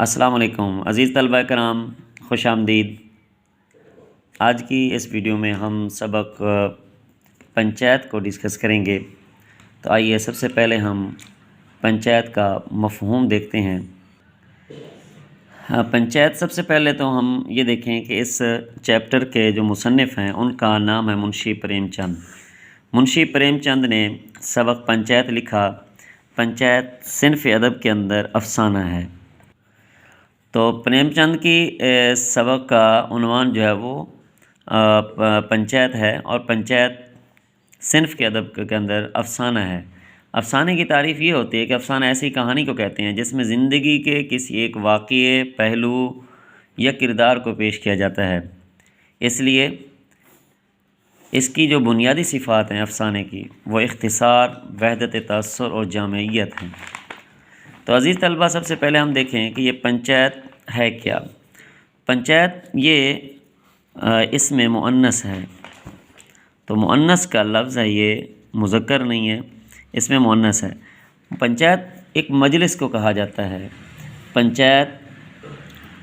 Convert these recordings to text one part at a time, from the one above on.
السلام علیکم عزیز طلبہ کرام، خوش آمدید۔ آج کی اس ویڈیو میں ہم سبق پنچایت کو ڈسکس کریں گے۔ تو آئیے سب سے پہلے ہم پنچایت کا مفہوم دیکھتے ہیں۔ پنچایت سب سے پہلے تو ہم یہ دیکھیں کہ اس چیپٹر کے جو مصنف ہیں ان کا نام ہے منشی پریم چند۔ منشی پریم چند نے سبق پنچایت لکھا۔ پنچایت صنف ادب کے اندر افسانہ ہے۔ تو پریم چند کی سبق کا عنوان جو ہے وہ پنچایت ہے، اور پنچایت صنف کے ادب کے اندر افسانہ ہے۔ افسانے کی تعریف یہ ہوتی ہے کہ افسانہ ایسی کہانی کو کہتے ہیں جس میں زندگی کے کسی ایک واقعے، پہلو یا کردار کو پیش کیا جاتا ہے۔ اس لیے اس کی جو بنیادی صفات ہیں افسانے کی، وہ اختصار، وحدت تاثر اور جامعیت ہیں۔ تو عزیز طلبہ، سب سے پہلے ہم دیکھیں کہ یہ پنچایت ہے کیا۔ پنچایت یہ اسم مؤنث ہے۔ تو مؤنث کا لفظ ہے، یہ مذکر نہیں ہے، اس میں مؤنث ہے۔ پنچایت ایک مجلس کو کہا جاتا ہے۔ پنچایت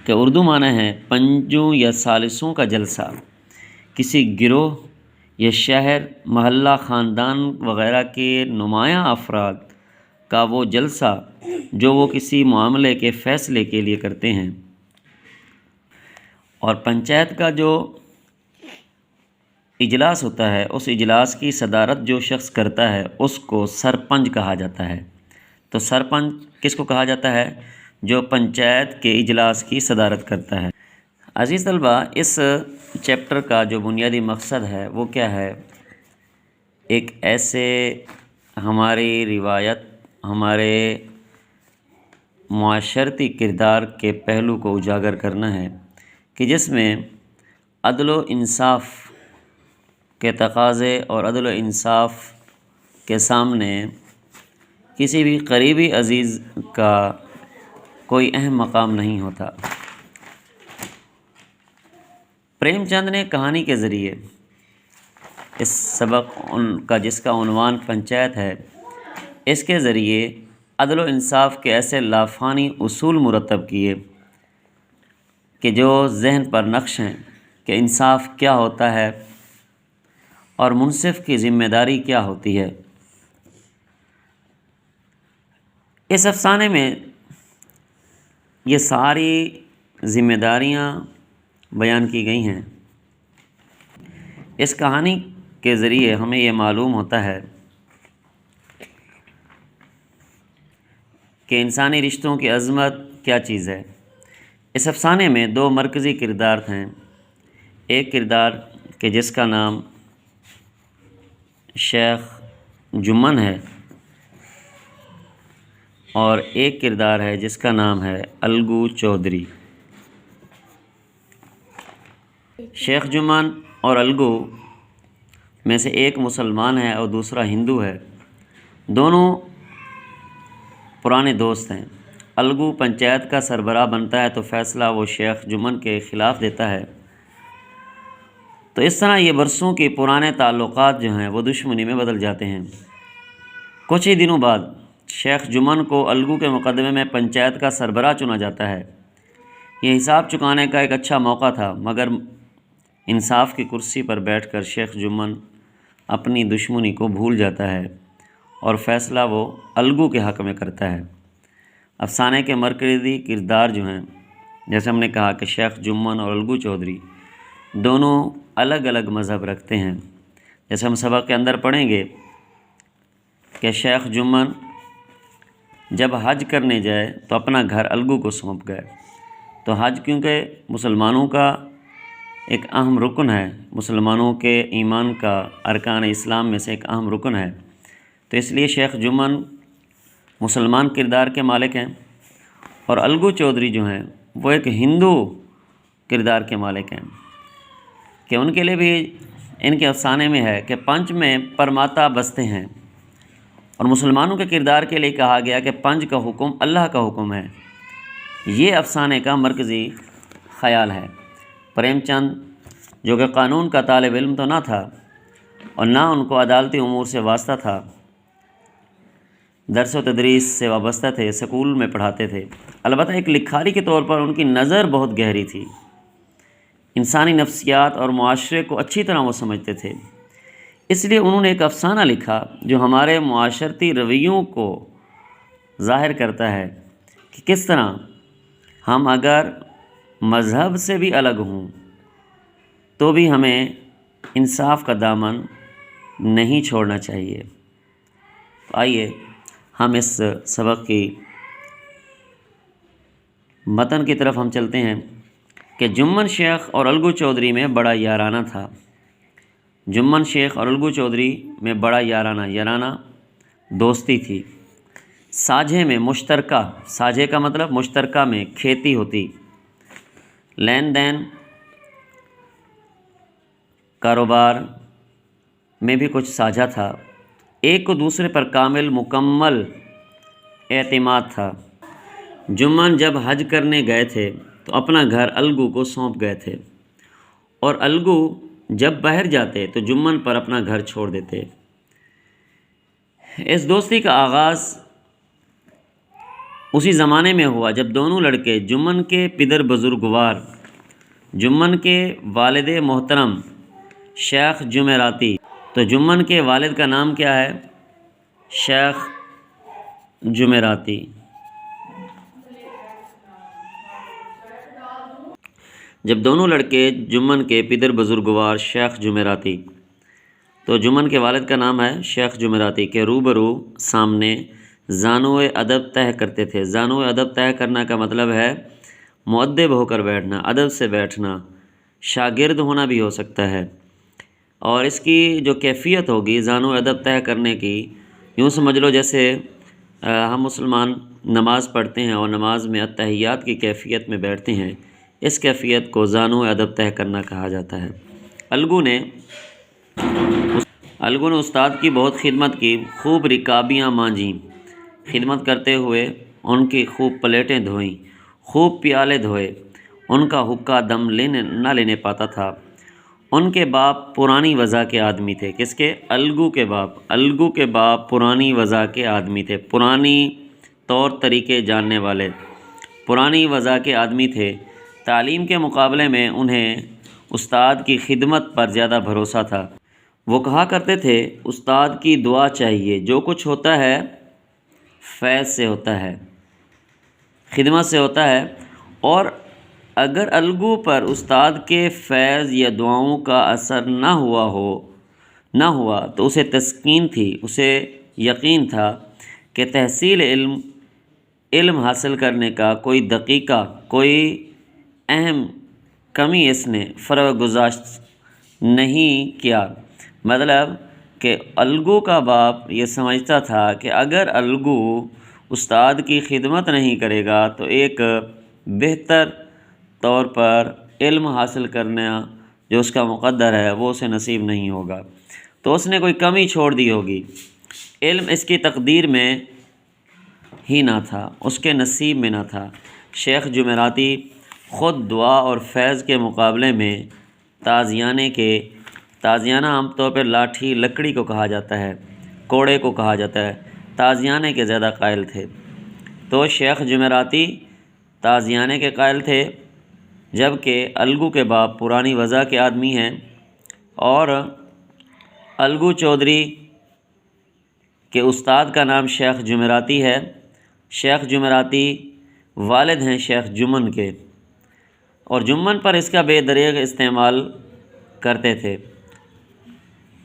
کے اردو معنی ہے پنجوں یا ثالثوں کا جلسہ، کسی گروہ یا شہر، محلہ، خاندان وغیرہ کے نمایاں افراد کا وہ جلسہ جو وہ کسی معاملے کے فیصلے کے لیے کرتے ہیں۔ اور پنچایت کا جو اجلاس ہوتا ہے، اس اجلاس کی صدارت جو شخص کرتا ہے اس کو سرپنچ کہا جاتا ہے۔ تو سرپنچ کس کو کہا جاتا ہے؟ جو پنچایت کے اجلاس کی صدارت کرتا ہے۔ عزیز طلبہ، اس چیپٹر کا جو بنیادی مقصد ہے وہ کیا ہے؟ ایک ایسے ہماری روایت، ہمارے معاشرتی کردار کے پہلو کو اجاگر کرنا ہے کہ جس میں عدل و انصاف کے تقاضے اور عدل و انصاف کے سامنے کسی بھی قریبی عزیز کا کوئی اہم مقام نہیں ہوتا۔ پریم چند نے کہانی کے ذریعے اس سبق کا، جس کا عنوان پنچایت ہے، اس کے ذریعے عدل و انصاف کے ایسے لافانی اصول مرتب کیے کہ جو ذہن پر نقش ہیں کہ انصاف کیا ہوتا ہے اور منصف کی ذمہ داری کیا ہوتی ہے۔ اس افسانے میں یہ ساری ذمہ داریاں بیان کی گئی ہیں۔ اس کہانی کے ذریعے ہمیں یہ معلوم ہوتا ہے کہ انسانی رشتوں کی عظمت کیا چیز ہے۔ اس افسانے میں دو مرکزی کردار ہیں۔ ایک کردار کہ جس کا نام شیخ جمن ہے، اور ایک کردار ہے جس کا نام ہے الگو چودھری۔ شیخ جمن اور الگو میں سے ایک مسلمان ہے اور دوسرا ہندو ہے۔ دونوں پرانے دوست ہیں۔ الگو پنچایت کا سربراہ بنتا ہے تو فیصلہ وہ شیخ جمن کے خلاف دیتا ہے۔ تو اس طرح یہ برسوں کے پرانے تعلقات جو ہیں وہ دشمنی میں بدل جاتے ہیں۔ کچھ ہی دنوں بعد شیخ جمن کو الگو کے مقدمے میں پنچایت کا سربراہ چنا جاتا ہے۔ یہ حساب چکانے کا ایک اچھا موقع تھا، مگر انصاف کی کرسی پر بیٹھ کر شیخ جمن اپنی دشمنی کو بھول جاتا ہے اور فیصلہ وہ الگو کے حق میں کرتا ہے۔ افسانے کے مرکزی کردار جو ہیں، جیسے ہم نے کہا کہ شیخ جمن اور الگو چودھری دونوں الگ الگ مذہب رکھتے ہیں۔ جیسے ہم سبق کے اندر پڑھیں گے کہ شیخ جمن جب حج کرنے جائے تو اپنا گھر الگو کو سونپ گئے۔ تو حج کیونکہ مسلمانوں کا ایک اہم رکن ہے، مسلمانوں کے ایمان کا ارکان اسلام میں سے ایک اہم رکن ہے، تو اس لیے شیخ جمن مسلمان کردار کے مالک ہیں، اور الگو چودھری جو ہیں وہ ایک ہندو کردار کے مالک ہیں، کہ ان کے لیے بھی ان کے افسانے میں ہے کہ پنچ میں پرماتا بستے ہیں، اور مسلمانوں کے کردار کے لیے کہا گیا کہ پنچ کا حکم اللہ کا حکم ہے۔ یہ افسانے کا مرکزی خیال ہے۔ پریم چند جو کہ قانون کا طالب علم تو نہ تھا اور نہ ان کو عدالتی امور سے واسطہ تھا، درس و تدریس سے وابستہ تھے، سکول میں پڑھاتے تھے۔ البتہ ایک لکھاری کے طور پر ان کی نظر بہت گہری تھی، انسانی نفسیات اور معاشرے کو اچھی طرح وہ سمجھتے تھے۔ اس لیے انہوں نے ایک افسانہ لکھا جو ہمارے معاشرتی رویوں کو ظاہر کرتا ہے کہ کس طرح ہم اگر مذہب سے بھی الگ ہوں تو بھی ہمیں انصاف کا دامن نہیں چھوڑنا چاہیے۔ آئیے ہم اس سبق کی متن کی طرف ہم چلتے ہیں کہ جمن شیخ اور الگو چودھری میں بڑا یارانہ تھا۔ جمن شیخ اور الگو چودھری میں بڑا یارانہ دوستی تھی۔ ساجھے میں مشترکہ، ساجھے کا مطلب مشترکہ میں کھیتی ہوتی، لین دین کاروبار میں بھی کچھ ساجھا تھا، ایک کو دوسرے پر کامل مکمل اعتماد تھا۔ جمن جب حج کرنے گئے تھے تو اپنا گھر الگو کو سونپ گئے تھے، اور الگو جب باہر جاتے تو جمن پر اپنا گھر چھوڑ دیتے۔ اس دوستی کا آغاز اسی زمانے میں ہوا جب دونوں لڑکے جمن کے پدر بزرگوار، جمن کے والد محترم شیخ جمعراتی، تو جمن کے والد کا نام کیا ہے؟ شیخ جمعراتی۔ جب دونوں لڑکے جمن کے پدر بزرگوار شیخ جمعراتی، تو جمن کے والد کا نام ہے شیخ جمعراتی، کے روبرو سامنے زانو ادب طے کرتے تھے۔ زانو ادب طے کرنا کا مطلب ہے مؤدب ہو کر بیٹھنا، ادب سے بیٹھنا، شاگرد ہونا بھی ہو سکتا ہے۔ اور اس کی جو کیفیت ہوگی زانو ادب طے کرنے کی، یوں سمجھ لو جیسے ہم مسلمان نماز پڑھتے ہیں اور نماز میں التحیات کی کیفیت میں بیٹھتے ہیں، اس کیفیت کو زانو ادب طے کرنا کہا جاتا ہے۔ الگو نے استاد کی بہت خدمت کی، خوب رکابیاں مانجیں، خدمت کرتے ہوئے ان کی خوب پلیٹیں دھوئیں، خوب پیالے دھوئے، ان کا حقہ دم نہ لینے پاتا تھا۔ ان کے باپ پرانی وضع کے آدمی تھے۔ کس کے؟ الگو کے باپ۔ الگو کے باپ پرانی وضع کے آدمی تھے، پرانی طور طریقے جاننے والے، پرانی وضع کے آدمی تھے۔ تعلیم کے مقابلے میں انہیں استاد کی خدمت پر زیادہ بھروسہ تھا۔ وہ کہا کرتے تھے استاد کی دعا چاہیے، جو کچھ ہوتا ہے فیض سے ہوتا ہے، خدمت سے ہوتا ہے۔ اور اگر الگو پر استاد کے فیض یا دعاؤں کا اثر نہ ہوا تو اسے تسکین تھی، اسے یقین تھا کہ تحصیل علم حاصل کرنے کا کوئی دقیقہ، کوئی اہم کمی اس نے فرغ گزاشت نہیں کیا۔ مطلب کہ الگو کا باپ یہ سمجھتا تھا کہ اگر الگو استاد کی خدمت نہیں کرے گا تو ایک بہتر طور پر علم حاصل کرنا جو اس کا مقدر ہے وہ اسے نصیب نہیں ہوگا، تو اس نے کوئی کمی چھوڑ دی ہوگی۔ علم اس کی تقدیر میں ہی نہ تھا، اس کے نصیب میں نہ تھا۔ شیخ جمعراتی خود دعا اور فیض کے مقابلے میں تازیانہ عام طور پر لاٹھی لکڑی کو کہا جاتا ہے، کوڑے کو کہا جاتا ہے، تازیانے کے زیادہ قائل تھے۔ تو شیخ جمعراتی تازیانے کے قائل تھے، جبکہ الگو کے باپ پرانی وضع کے آدمی ہیں، اور الگو چودھری کے استاد کا نام شیخ جمعراتی ہے۔ شیخ جمعراتی والد ہیں شیخ جمن کے، اور جمن پر اس کا بے دریغ استعمال کرتے تھے،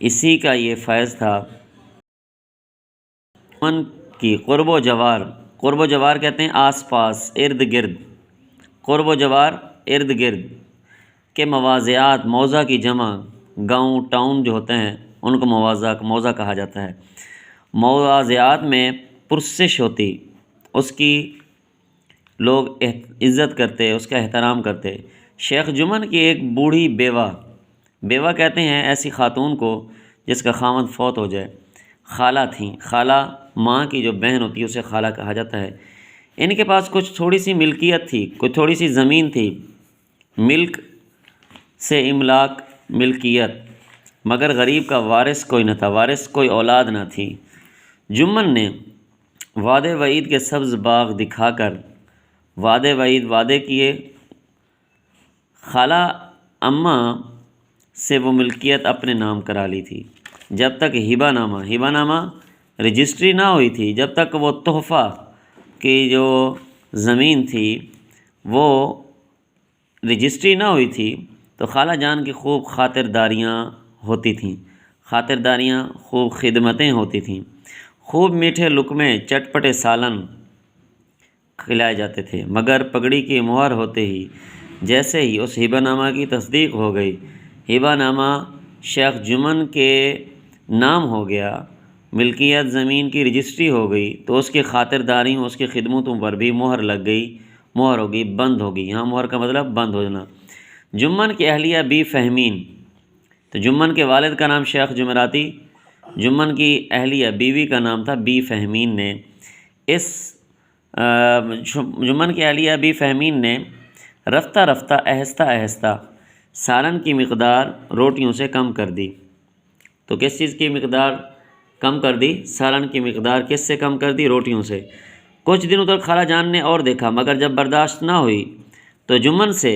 اسی کا یہ فیض تھا۔ جمن کی قرب و جوار کہتے ہیں آس پاس، ارد گرد، قرب و جوار ارد گرد کے مواضعات، موضع کی جمع، گاؤں ٹاؤن جو ہوتے ہیں ان کو موضع کہا جاتا ہے۔ مواضعات میں پرسش ہوتی، اس کی لوگ عزت کرتے، اس کا احترام کرتے۔ شیخ جمن کی ایک بوڑھی بیوہ کہتے ہیں ایسی خاتون کو جس کا خاوند فوت ہو جائے، خالہ تھیں۔ خالہ ماں کی جو بہن ہوتی ہے اسے خالہ کہا جاتا ہے۔ ان کے پاس کچھ تھوڑی سی ملکیت تھی، کچھ تھوڑی سی زمین تھی، ملک سے املاک، ملکیت، مگر غریب کا وارث کوئی نہ تھا، وارث کوئی اولاد نہ تھی۔ جمن نے وعدے وعید کے سبز باغ دکھا کر وعدے وعید وعدے کیے، خالہ اماں سے وہ ملکیت اپنے نام کرا لی تھی جب تک ہبہ نامہ رجسٹری نہ ہوئی تھی، جب تک وہ تحفہ کی جو زمین تھی وہ رجسٹری نہ ہوئی تھی، تو خالہ جان کی خوب خاطرداریاں ہوتی تھیں، خوب خدمتیں ہوتی تھیں، خوب میٹھے لقمے چٹپٹے سالن کھلائے جاتے تھے، مگر پگڑی کی مہر ہوتے ہی جیسے ہی اس ہبہ نامہ کی تصدیق ہو گئی، ہبہ نامہ شیخ جمن کے نام ہو گیا، ملکیت زمین کی رجسٹری ہو گئی، تو اس کی خاطرداریوں اس کی خدمتوں پر بھی مہر لگ گئی، مہر ہوگی، بند ہوگی۔ یہاں مہر کا مطلب بند ہو جانا۔ جمن کی اہلیہ بی فہمین، تو جمن کے والد کا نام شیخ جمراتی، جمن کی اہلیہ بیوی کا نام تھا بی فہمین نے جمن کی اہلیہ بی فہمین نے رفتہ رفتہ آہستہ آہستہ سالن کی مقدار روٹیوں سے کم کر دی۔ تو کس چیز کی مقدار کم کر دی؟ سالن کی مقدار کس سے کم کر دی؟ روٹیوں سے۔ کچھ دنوں تک خالہ جان نے اور دیکھا، مگر جب برداشت نہ ہوئی تو جمن سے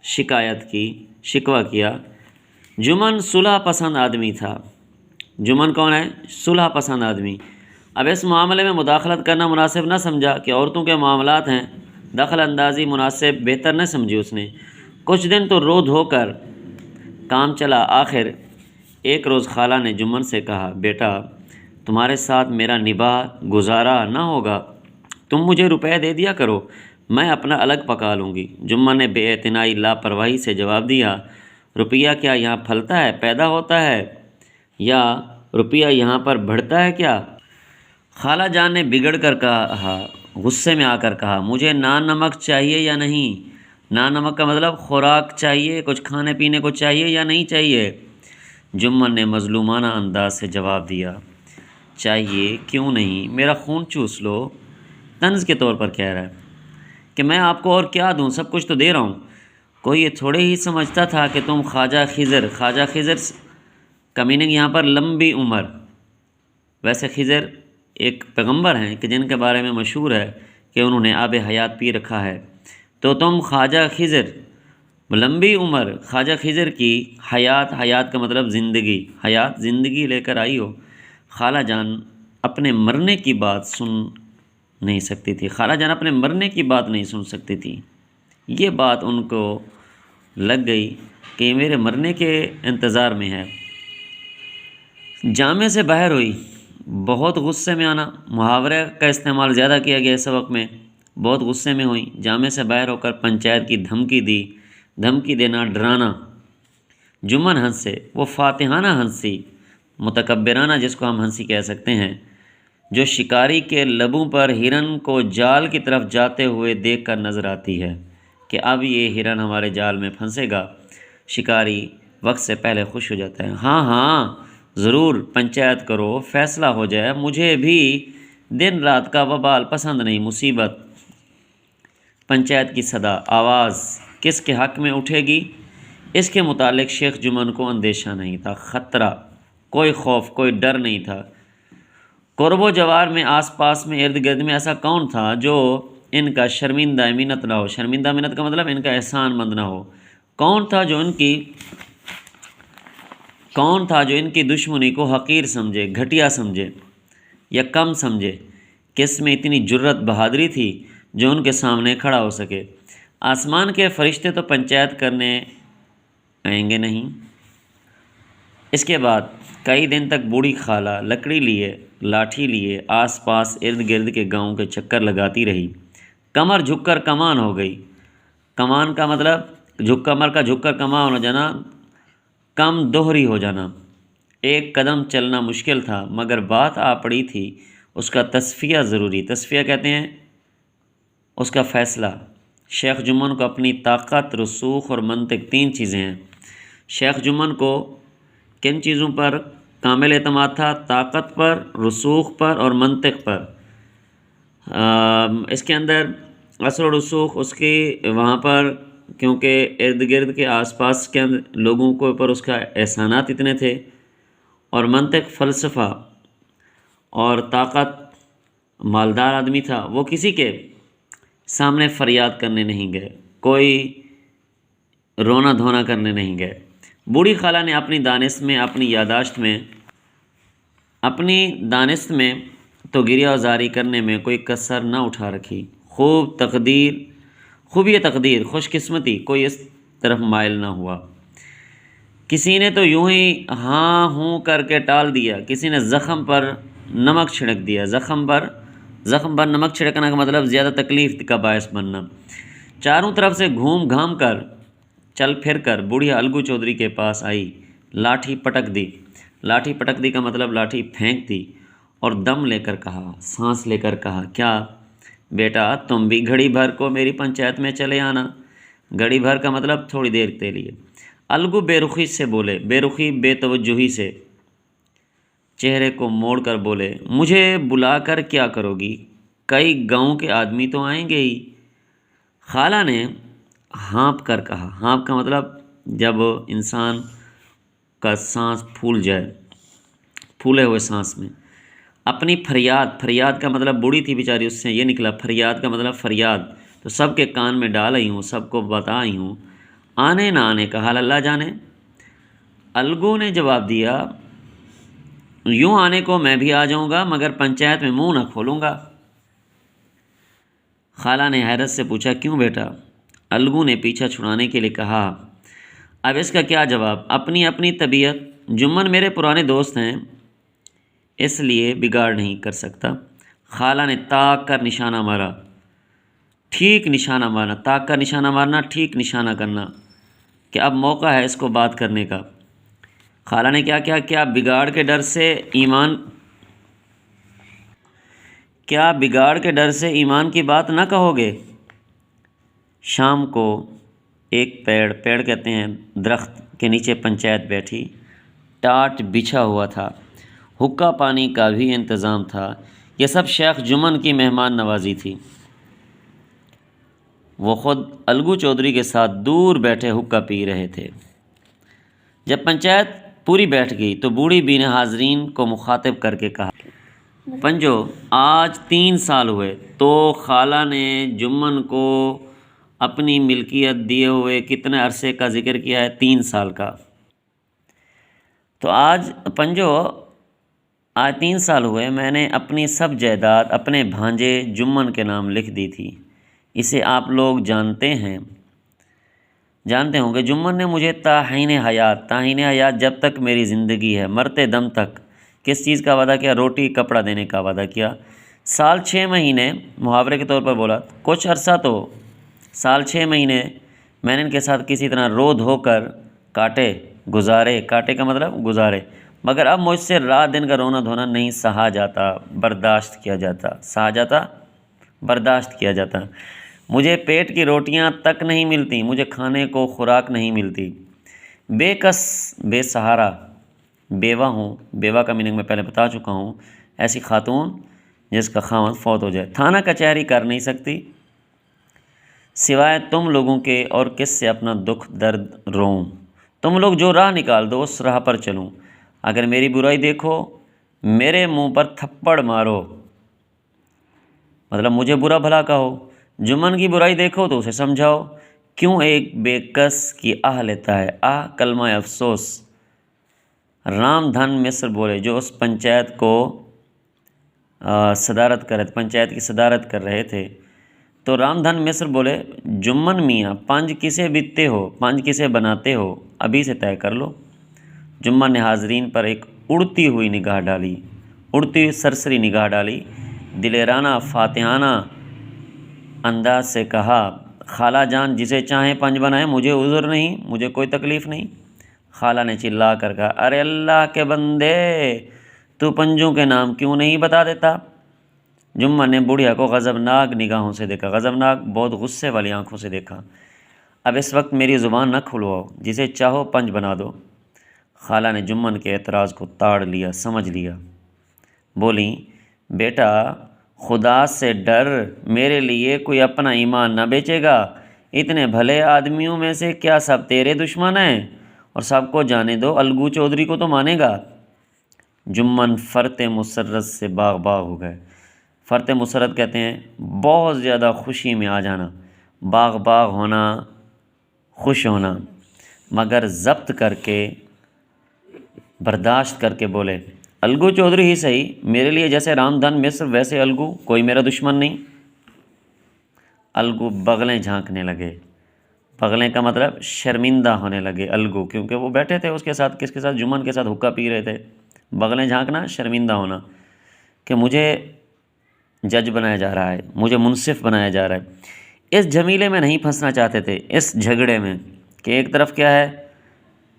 شکایت کی، شکوہ کیا۔ جمن صلح پسند آدمی تھا۔ جمن کون ہے؟ صلح پسند آدمی۔ اب اس معاملے میں مداخلت کرنا مناسب نہ سمجھا کہ عورتوں کے معاملات ہیں، دخل اندازی مناسب بہتر نہ سمجھی اس نے۔ کچھ دن تو رو دھو کر کام چلا، آخر ایک روز خالہ نے جمن سے کہا، بیٹا تمہارے ساتھ میرا نباہ گزارا نہ ہوگا، تم مجھے روپے دے دیا کرو، میں اپنا الگ پکا لوں گی۔ جمن نے بے اعتنائی لاپرواہی سے جواب دیا، روپیہ کیا یہاں پھلتا ہے، پیدا ہوتا ہے، یا روپیہ یہاں پر بڑھتا ہے کیا؟ خالہ جان نے بگڑ کر کہا، غصے میں آ کر کہا، مجھے نان نمک چاہیے یا نہیں؟ نان نمک کا مطلب خوراک چاہیے، کچھ کھانے پینے کو چاہیے یا نہیں چاہیے؟ جمن نے مظلومانہ انداز سے جواب دیا، چاہیے کیوں نہیں، میرا خون چوس لو۔ طنز کے طور پر کہہ رہا ہے کہ میں آپ کو اور کیا دوں، سب کچھ تو دے رہا ہوں۔ کوئی یہ تھوڑے ہی سمجھتا تھا کہ تم خواجہ خضر کا میننگ یہاں پر لمبی عمر، ویسے خضر ایک پیغمبر ہیں کہ جن کے بارے میں مشہور ہے کہ انہوں نے آب حیات پی رکھا ہے، تو تم خواجہ خضر لمبی عمر، خواجہ خضر کی حیات کا مطلب زندگی، حیات زندگی لے کر آئی ہو۔ خالہ جان اپنے مرنے کی بات سن نہیں سکتی تھی، خالہ جان اپنے مرنے کی بات نہیں سن سکتی تھی۔ یہ بات ان کو لگ گئی کہ یہ میرے مرنے کے انتظار میں ہے۔ جامے سے باہر ہوئی، بہت غصے میں آنا، محاورے کا استعمال زیادہ کیا گیا اس وقت میں، بہت غصے میں ہوئی، جامے سے باہر ہو کر پنچایت کی دھمکی دی، دھمکی دینا، ڈرانا۔ جمن ہنسے، وہ فاتحانہ ہنسی، متکبرانہ جس کو ہم ہنسی کہہ سکتے ہیں، جو شکاری کے لبوں پر ہرن کو جال کی طرف جاتے ہوئے دیکھ کر نظر آتی ہے کہ اب یہ ہرن ہمارے جال میں پھنسے گا۔ شکاری وقت سے پہلے خوش ہو جاتا ہے، ہاں ضرور پنچایت کرو، فیصلہ ہو جائے، مجھے بھی دن رات کا وبال پسند نہیں، مصیبت۔ پنچایت کی صدا، آواز کس کے حق میں اٹھے گی؟ اس کے متعلق شیخ جمن کو اندیشہ نہیں تھا، خطرہ، کوئی خوف، کوئی ڈر نہیں تھا۔ قرب و جوار میں، آس پاس میں، ارد گرد میں ایسا کون تھا جو ان کا شرمندہ منت نہ ہو؟ شرمندہ منت کا مطلب ان کا احسان مند نہ ہو۔ کون تھا جو ان کی دشمنی کو حقیر سمجھے، گھٹیا سمجھے یا کم سمجھے؟ کس میں اتنی جرت بہادری تھی جو ان کے سامنے کھڑا ہو سکے؟ آسمان کے فرشتے تو پنچایت کرنے آئیں گے نہیں۔ اس کے بعد کئی دن تک بوڑھی خالہ لکڑی لیے، لاٹھی لیے آس پاس ارد گرد کے گاؤں کے چکر لگاتی رہی۔ کمر جھک کر کمان ہو گئی۔ کمان کا مطلب کمر کا جھک کر کمان ہو جانا، کم دوہری ہو جانا۔ ایک قدم چلنا مشکل تھا، مگر بات آ پڑی تھی، اس کا تصفیہ ضروری۔ تصفیہ کہتے ہیں اس کا فیصلہ۔ شیخ جمن کو اپنی طاقت، رسوخ اور منطق، تین چیزیں ہیں۔ شیخ جمن کو کن چیزوں پر کامل اعتماد تھا؟ طاقت پر، رسوخ پر اور منطق پر۔ اس کے اندر اثر و رسوخ اس کی وہاں پر، کیونکہ ارد گرد کے آس پاس کے لوگوں کے اوپر اس کا احسانات اتنے تھے، اور منطق، فلسفہ، اور طاقت مالدار آدمی تھا، وہ کسی کے سامنے فریاد کرنے نہیں گئے، کوئی رونا دھونا کرنے نہیں گئے۔ بوڑھی خالہ نے اپنی دانست میں تو گریہ زاری کرنے میں کوئی کسر نہ اٹھا رکھی۔ خوب یہ تقدیر، خوش قسمتی، کوئی اس طرف مائل نہ ہوا۔ کسی نے تو یوں ہی ہاں ہوں کر کے ٹال دیا، کسی نے زخم پر نمک چھڑک دیا۔ زخم پر نمک چھڑکنا کا مطلب زیادہ تکلیف کا باعث بننا۔ چاروں طرف سے گھوم گھام کر چل پھر کر بوڑھیا الگو چودھری کے پاس آئی، لاٹھی پٹک دی۔ لاٹھی پٹک دی کا مطلب لاٹھی پھینک دی اور دم لے کر کہا، سانس لے کر کہا، کیا بیٹا تم بھی گھڑی بھر کو میری پنچایت میں چلے آنا۔ گھڑی بھر کا مطلب تھوڑی دیر کے لیے۔ الگو بے رخی سے بولے، بے رخی بے توجہی سے، چہرے کو موڑ کر بولے، مجھے بلا کر کیا کرو گی؟ کئی گاؤں کے آدمی تو آئیں گے ہی۔ خالہ نے ہانپ کر کہا، ہانپ کا مطلب جب انسان کا سانس پھول جائے، پھولے ہوئے سانس میں۔ اپنی فریاد کا مطلب بوڑھی تھی بیچاری، اس سے یہ نکلا فریاد کا مطلب فریاد، تو سب کے کان میں ڈال آئی ہوں، سب کو بتا آئی ہوں۔ آنے نہ آنے کا حال اللہ جانے۔ الگو نے جواب دیا، یوں آنے کو میں بھی آ جاؤں گا مگر پنچایت میں منہ نہ کھولوں گا۔ خالہ نے حیرت سے پوچھا، کیوں بیٹا؟ الگو نے پیچھا چھڑانے کے لیے کہا، اب اس کا کیا جواب، اپنی طبیعت، جمن میرے پرانے دوست ہیں، اس لیے بگاڑ نہیں کر سکتا۔ خالہ نے تاک کر نشانہ مارا، ٹھیک نشانہ مارنا، تاک کا نشانہ مارنا، ٹھیک نشانہ کرنا، کہ اب موقع ہے اس کو بات کرنے کا۔ خالہ نے کیا بگاڑ کے ڈر سے ایمان کی بات نہ کہو گے؟ شام کو ایک پیڑ کہتے ہیں درخت کے نیچے پنچایت بیٹھی، ٹاٹ بچھا ہوا تھا، حقہ پانی کا بھی انتظام تھا۔ یہ سب شیخ جمن کی مہمان نوازی تھی۔ وہ خود الگو چودھری کے ساتھ دور بیٹھے حقہ پی رہے تھے۔ جب پنچایت پوری بیٹھ گئی تو بوڑھی بی نے حاضرین کو مخاطب کر کے کہا، پنجو آج 3 سال ہوئے تو خالہ نے جمن کو اپنی ملکیت دیے ہوئے کتنے عرصے کا ذکر کیا ہے؟ 3 سال کا۔ تو آج 3 سال ہوئے میں نے اپنی سب جائیداد اپنے بھانجے جمن کے نام لکھ دی تھی۔ اسے آپ لوگ جانتے ہوں گے۔ جمن نے مجھے تاحین حیات جب تک میری زندگی ہے، مرتے دم تک کس چیز کا وعدہ کیا؟ روٹی کپڑا دینے کا وعدہ کیا۔ سال 6 مہینے محاورے کے طور پر بولا، کچھ عرصہ تو سال 6 مہینے میں نے ان کے ساتھ کسی طرح رو دھو کر گزارے کا مطلب گزارے، مگر اب مجھ سے رات دن کا رونا دھونا نہیں سہا جاتا، برداشت کیا جاتا۔ مجھے پیٹ کی روٹیاں تک نہیں ملتی، مجھے کھانے کو خوراک نہیں ملتی۔ بے کس بے سہارا بیوہ ہوں۔ بیوہ کا میننگ میں پہلے بتا چکا ہوں، ایسی خاتون جس کا خاوند فوت ہو جائے، تھانہ کچہری کر نہیں سکتی، سوائے تم لوگوں کے اور کس سے اپنا دکھ درد روں۔ تم لوگ جو راہ نکال دو اس راہ پر چلوں، اگر میری برائی دیکھو میرے منہ پر تھپڑ مارو، مطلب مجھے برا بھلا کہو۔ جمن کی برائی دیکھو تو اسے سمجھاؤ، کیوں ایک بے کس کی آہ لیتا ہے؟ آہ کلمہ افسوس۔ رام دھن مصر بولے، جو اس پنچایت کی صدارت کر رہے تھے، تو رام دھن مصر بولے، جمن میاں پنج کسے بیتتے ہو، پنج کسے بناتے ہو، ابھی سے طے کر لو۔ جمن نے حاضرین پر ایک اڑتی سرسری نگاہ ڈالی، دلیرانہ فاتحانہ انداز سے کہا، خالہ جان جسے چاہیں پنج بنائیں، مجھے عذر نہیں، مجھے کوئی تکلیف نہیں۔ خالہ نے چلا کر کہا، ارے اللہ کے بندے، تو پنجوں کے نام کیوں نہیں بتا دیتا؟ جمن نے بڑھیا کو غضبناک نگاہوں سے دیکھا، غضبناک بہت غصے والی آنکھوں سے دیکھا۔ اب اس وقت میری زبان نہ کھلواؤ، جسے چاہو پنج بنا دو۔ خالہ نے جمن کے اعتراض کو تاڑ لیا، سمجھ لیا، بولیں، بیٹا خدا سے ڈر، میرے لیے کوئی اپنا ایمان نہ بیچے گا۔ اتنے بھلے آدمیوں میں سے کیا سب تیرے دشمن ہیں؟ اور سب کو جانے دو، الگو چودھری کو تو مانے گا۔ جمن فرتے مسرت سے باغ ہو گئے۔ فرط مسرت کہتے ہیں بہت زیادہ خوشی میں آ جانا، باغ باغ ہونا، خوش ہونا، مگر ضبط کر کے برداشت کر کے بولے الگو چودھری ہی صحیح، میرے لیے جیسے رام دھن مصر ویسے الگو، کوئی میرا دشمن نہیں۔ الگو بغلیں جھانکنے لگے، بغلیں کا مطلب شرمندہ ہونے لگے الگو، کیونکہ وہ بیٹھے تھے اس کے ساتھ، کس کے ساتھ؟ جمن کے ساتھ حقہ پی رہے تھے۔ بغلیں جھانکنا، شرمندہ ہونا کہ مجھے جج بنایا جا رہا ہے، مجھے منصف بنایا جا رہا ہے۔ اس جھمیلے میں نہیں پھنسنا چاہتے تھے، اس جھگڑے میں، کہ ایک طرف کیا ہے،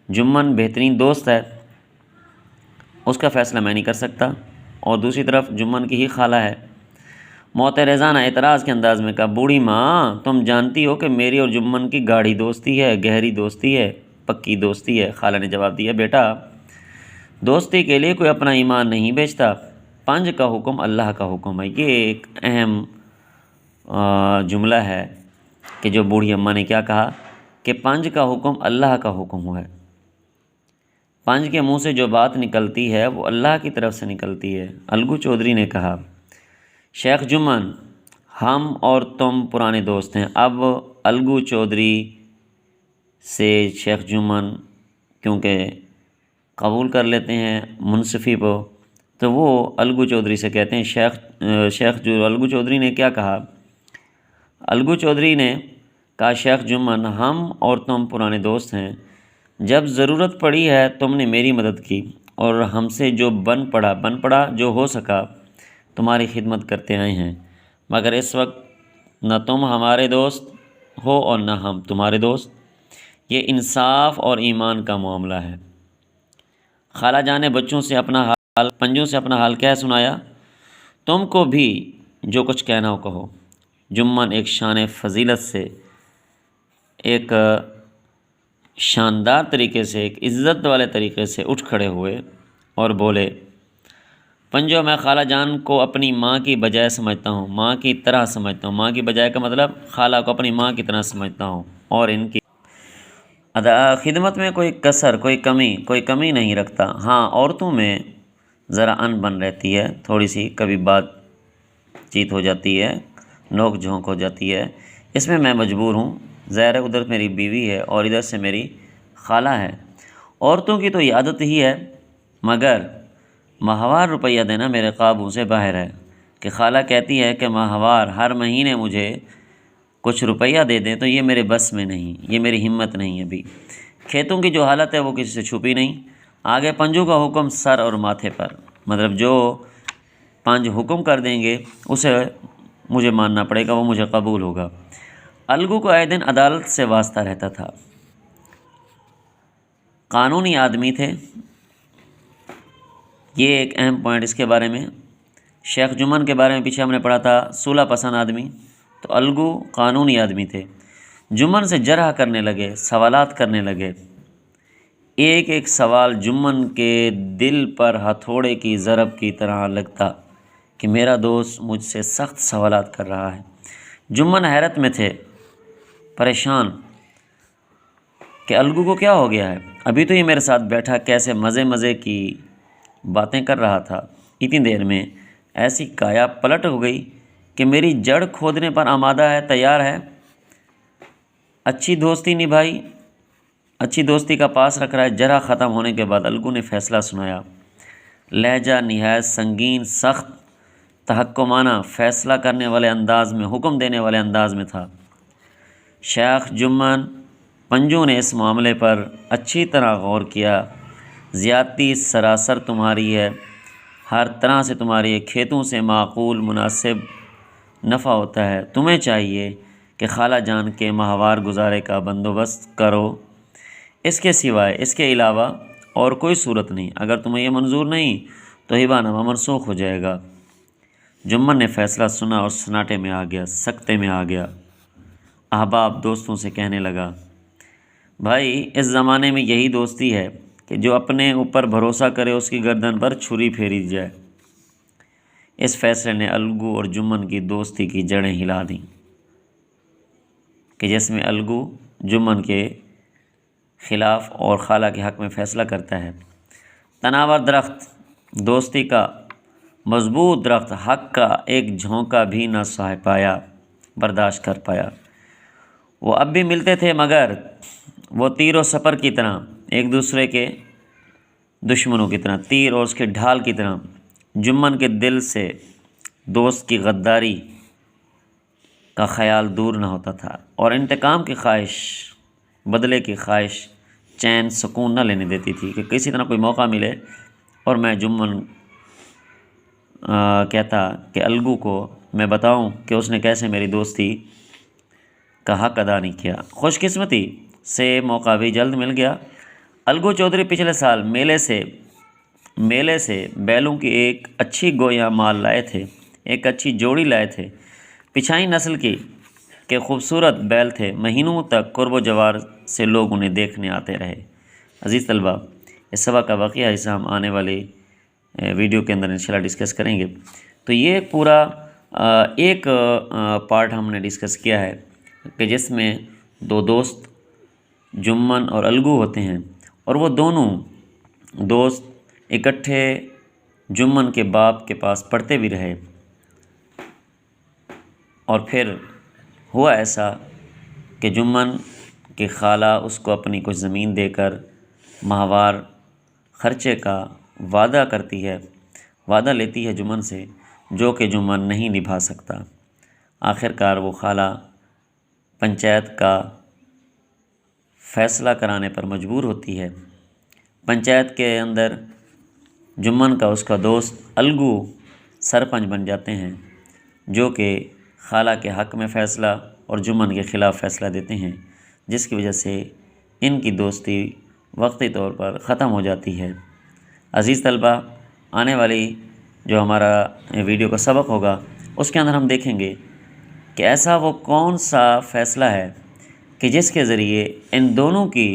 جمن بہترین دوست ہے، اس کا فیصلہ میں نہیں کر سکتا، اور دوسری طرف جمن کی ہی خالہ ہے۔ معترضانہ اعتراض کے انداز میں کہا بوڑھی ماں تم جانتی ہو کہ میری اور جمن کی گاڑھی دوستی ہے، گہری دوستی ہے، پکی دوستی ہے۔ خالہ نے جواب دیا بیٹا دوستی کے لیے کوئی اپنا ایمان نہیں بیچتا، پنج کا حکم اللہ کا حکم ہے۔ یہ ایک اہم جملہ ہے کہ جو بوڑھی اماں نے کیا کہا کہ پنج کا حکم اللہ کا حکم ہے، پنج کے منہ سے جو بات نکلتی ہے وہ اللہ کی طرف سے نکلتی ہے۔ الگو چودھری نے کہا شیخ جمن ہم اور تم پرانے دوست ہیں۔ اب الگو چودھری سے شیخ جمن کیونکہ قبول کر لیتے ہیں منصفی کو، تو وہ الگو چودھری سے کہتے ہیں شیخ جو الگو چودھری نے کیا کہا؟ الگو چودھری نے کہا شیخ جمن ہم اور تم پرانے دوست ہیں، جب ضرورت پڑی ہے تم نے میری مدد کی، اور ہم سے جو بن پڑا جو ہو سکا تمہاری خدمت کرتے آئے ہیں، مگر اس وقت نہ تم ہمارے دوست ہو اور نہ ہم تمہارے دوست، یہ انصاف اور ایمان کا معاملہ ہے۔ خالہ جان نے بچوں سے اپنا حال، پنجوں سے اپنا حال کہہ سنایا، تم کو بھی جو کچھ کہنا ہو کہو۔ جمن ایک شان فضیلت سے، ایک شاندار طریقے سے، ایک عزت والے طریقے سے اٹھ کھڑے ہوئے اور بولے پنجوں میں خالہ جان کو اپنی ماں کی بجائے سمجھتا ہوں، ماں کی طرح سمجھتا ہوں۔ ماں کی بجائے کا مطلب خالہ کو اپنی ماں کی طرح سمجھتا ہوں، اور ان کی خدمت میں کوئی کسر، کوئی کمی نہیں رکھتا۔ ہاں عورتوں میں ذرا ان بن رہتی ہے، تھوڑی سی کبھی بات چیت ہو جاتی ہے، نوک جھونک ہو جاتی ہے، اس میں میں مجبور ہوں، ظاہر ہے ادھر میری بیوی ہے اور ادھر سے میری خالہ ہے، عورتوں کی تو یہ عادت ہی ہے، مگر ماہوار روپیہ دینا میرے قابو سے باہر ہے، کہ خالہ کہتی ہے کہ ماہوار ہر مہینے مجھے کچھ روپیہ دے دیں، تو یہ میرے بس میں نہیں، یہ میری ہمت نہیں ہے۔ ابھی کھیتوں کی جو حالت ہے وہ کسی سے چھپی نہیں، آگے پنجوں کا حکم سر اور ماتھے پر، مطلب جو پنج حکم کر دیں گے اسے مجھے ماننا پڑے گا، وہ مجھے قبول ہوگا۔ الگو کو آئے دن عدالت سے واسطہ رہتا تھا، قانونی آدمی تھے، یہ ایک اہم پوائنٹ اس کے بارے میں۔ شیخ جمن کے بارے میں پیچھے ہم نے پڑھا تھا صلح پسند آدمی، تو الگو قانونی آدمی تھے۔ جمن سے جرح کرنے لگے، سوالات کرنے لگے، ایک ایک سوال جمن کے دل پر ہتھوڑے کی ضرب کی طرح لگتا کہ میرا دوست مجھ سے سخت سوالات کر رہا ہے۔ جمن حیرت میں تھے، پریشان کہ الگو کو کیا ہو گیا ہے، ابھی تو یہ میرے ساتھ بیٹھا کیسے مزے کی باتیں کر رہا تھا، اتنی دیر میں ایسی کایا پلٹ ہو گئی کہ میری جڑ کھودنے پر آمادہ ہے، تیار ہے۔ اچھی دوستی نبھائی، اچھی دوستی کا پاس رکھ رہا ہے۔ جرح ختم ہونے کے بعد الگو نے فیصلہ سنایا، لہجہ نہایت سنگین، سخت، تحکمانہ، فیصلہ کرنے والے انداز میں، حکم دینے والے انداز میں تھا۔ شیخ جمن پنجوں نے اس معاملے پر اچھی طرح غور کیا، زیادتی سراسر تمہاری ہے، ہر طرح سے تمہاری ہے، کھیتوں سے معقول مناسب نفع ہوتا ہے، تمہیں چاہیے کہ خالہ جان کے ماہوار گزارے کا بندوبست کرو، اس کے سوائے، اس کے علاوہ اور کوئی صورت نہیں، اگر تمہیں یہ منظور نہیں تو ہبہ نامہ منسوخ ہو جائے گا۔ جمن نے فیصلہ سنا اور سناٹے میں آ گیا، سکتے میں آ گیا۔ احباب دوستوں سے کہنے لگا بھائی اس زمانے میں یہی دوستی ہے کہ جو اپنے اوپر بھروسہ کرے اس کی گردن پر چھری پھیری جائے۔ اس فیصلے نے الگو اور جمن کی دوستی کی جڑیں ہلا دیں، کہ جس میں الگو جمن کے خلاف اور خالہ کے حق میں فیصلہ کرتا ہے۔ تناور درخت دوستی کا مضبوط درخت حق کا ایک جھونکا بھی نہ سہ پایا، برداشت کر پایا۔ وہ اب بھی ملتے تھے مگر وہ تیر و سپر کی طرح، ایک دوسرے کے دشمنوں کی طرح، تیر اور اس کے ڈھال کی طرح۔ جمن کے دل سے دوست کی غداری کا خیال دور نہ ہوتا تھا، اور انتقام کی خواہش، بدلے کی خواہش چین سکون نہ لینے دیتی تھی کہ کسی طرح کوئی موقع ملے اور میں جمن کہتا کہ الگو کو میں بتاؤں کہ اس نے کیسے میری دوستی کا حق ادا نہیں کیا۔ خوش قسمتی سے موقع بھی جلد مل گیا۔ الگو چودھری پچھلے سال میلے سے بیلوں کی ایک اچھی گویا مال لائے تھے، ایک اچھی جوڑی لائے تھے، پچھائی نسل کی کہ خوبصورت بیل تھے۔ مہینوں تک قرب و جوار سے لوگ انہیں دیکھنے آتے رہے۔ عزیز طلبہ، اس سبق کا واقعہ حصہ ہم آنے والی ویڈیو کے اندر انشاءاللہ ڈسکس کریں گے۔ تو یہ پورا ایک پارٹ ہم نے ڈسکس کیا ہے کہ جس میں دو دوست جمن اور الگو ہوتے ہیں، اور وہ دونوں دوست اکٹھے جمن کے باپ کے پاس پڑھتے بھی رہے، اور پھر ہوا ایسا کہ جمن کی خالہ اس کو اپنی کچھ زمین دے کر ماہوار خرچے کا وعدہ کرتی ہے، وعدہ لیتی ہے جمن سے، جو کہ جمن نہیں نبھا سکتا۔ آخر کار وہ خالہ پنچایت کا فیصلہ کرانے پر مجبور ہوتی ہے۔ پنچایت کے اندر جمن کا اس کا دوست الگو سرپنچ بن جاتے ہیں، جو کہ خالہ کے حق میں فیصلہ اور جمن کے خلاف فیصلہ دیتے ہیں، جس کی وجہ سے ان کی دوستی وقتی طور پر ختم ہو جاتی ہے۔ عزیز طلبہ، آنے والی جو ہمارا ویڈیو کا سبق ہوگا اس کے اندر ہم دیکھیں گے کہ ایسا وہ کون سا فیصلہ ہے کہ جس کے ذریعے ان دونوں کی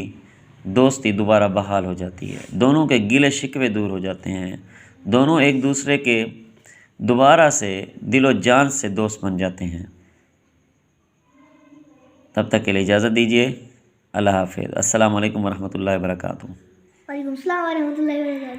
دوستی دوبارہ بحال ہو جاتی ہے، دونوں کے گلے شکوے دور ہو جاتے ہیں، دونوں ایک دوسرے کے دوبارہ سے دل و جان سے دوست بن جاتے ہیں۔ تب تک کے لیے اجازت دیجیے، اللہ حافظ۔ السلام علیکم ورحمۃ اللہ وبرکاتہ۔ وعلیکم السلام ورحمۃ اللہ وبرکاتہ۔